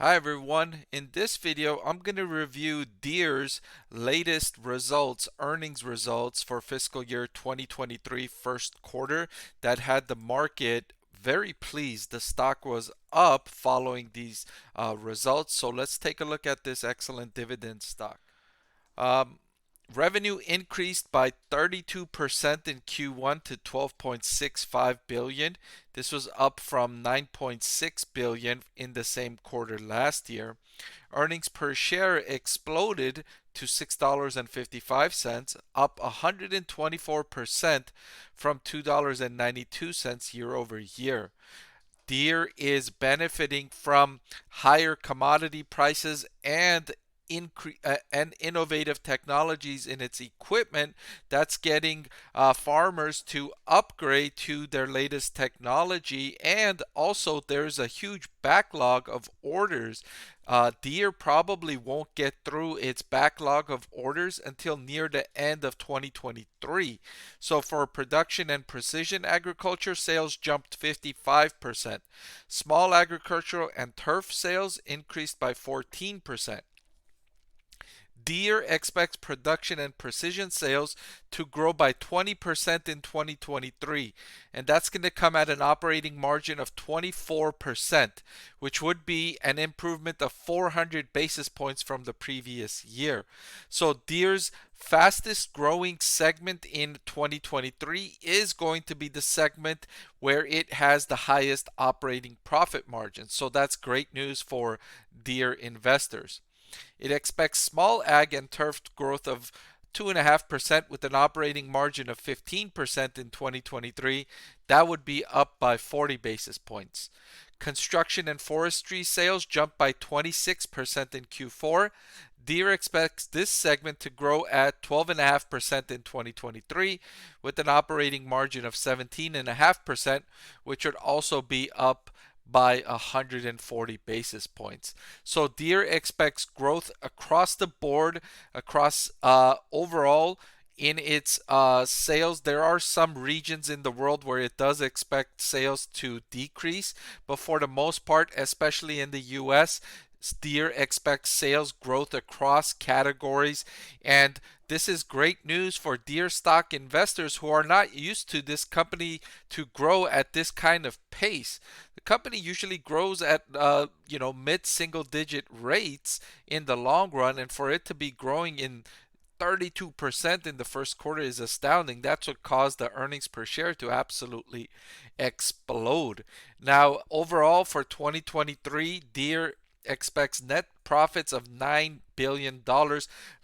Hi everyone, in this video I'm going to review Deere's latest results, earnings results for fiscal year 2023 first quarter that had the market very pleased. The stock was up following these results. So let's take a look at this excellent dividend stock. Um, Revenue increased by 32% in Q1 to 12.65 billion. This was up from 9.6 billion in the same quarter last year. Earnings per share exploded to $6.55, up 124% from $2.92 year over year. Deere is benefiting from higher commodity prices and innovative technologies in its equipment that's getting farmers to upgrade to their latest technology. And also there's a huge backlog of orders. Deere probably won't get through its backlog of orders until near the end of 2023. So for production and precision agriculture, sales jumped 55%. Small agricultural and turf sales increased by 14%. Deere expects production and precision sales to grow by 20% in 2023, and that's going to come at an operating margin of 24%, which would be an improvement of 400 basis points from the previous year. So Deere's fastest growing segment in 2023 is going to be the segment where it has the highest operating profit margin. So that's great news for Deere investors. It expects small ag and turf growth of 2.5% with an operating margin of 15% in 2023. That would be up by 40 basis points. Construction and forestry sales jumped by 26% in Q4. Deere expects this segment to grow at 12.5% in 2023 with an operating margin of 17.5%, which would also be up by 140 basis points. So Deere expects growth across the board, across overall in its sales. There are some regions in the world where it does expect sales to decrease, but for the most part, especially in the US, Deere expects sales growth across categories, and this is great news for Deere stock investors who are not used to this company to grow at this kind of pace. The company usually grows at mid-single digit rates in the long run, and for it to be growing in 32% in the first quarter is astounding. That's what caused the earnings per share to absolutely explode. Now, overall for 2023, Deere expects net profits of $9 billion.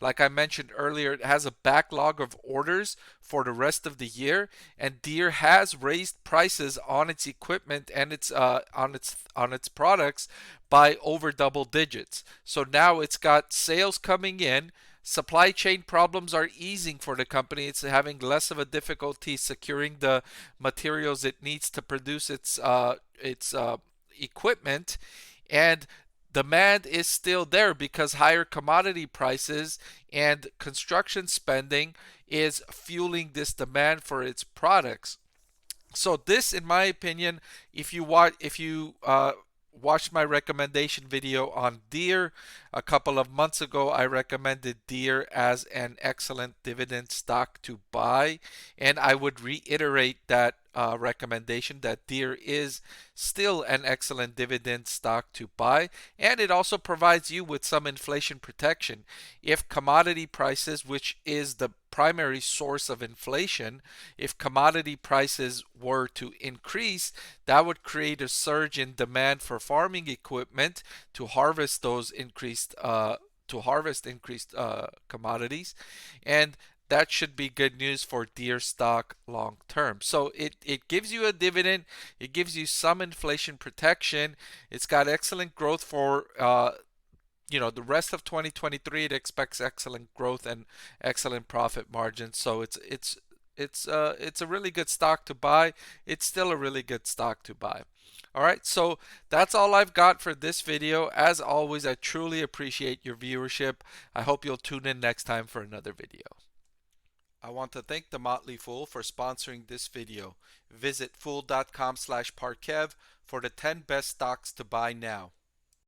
Like I mentioned earlier, it has a backlog of orders for the rest of the year, and Deere has raised prices on its equipment and on its products by over double digits. So now it's got sales coming in. Supply chain problems are easing for the company. It's having less of a difficulty securing the materials it needs to produce its equipment, and demand is still there because higher commodity prices and construction spending is fueling this demand for its products. So this, in my opinion, if you watched my recommendation video on Deere a couple of months ago, I recommended Deere as an excellent dividend stock to buy, and I would reiterate that recommendation that Deere is still an excellent dividend stock to buy, and it also provides you with some inflation protection. If commodity prices, which is the primary source of inflation, if commodity prices were to increase, that would create a surge in demand for farming equipment to harvest those increased commodities, and that should be good news for Deere stock long term. So it gives you a dividend, it gives you some inflation protection, it's got excellent growth for the rest of 2023. It expects excellent growth and excellent profit margins. So it's a really good stock to buy. It's still a really good stock to buy. All right, so that's all I've got for this video. As always, I truly appreciate your viewership. I hope you'll tune in next time for another video. I want to thank the Motley Fool for sponsoring this video. Visit fool.com/parkev for the 10 best stocks to buy now.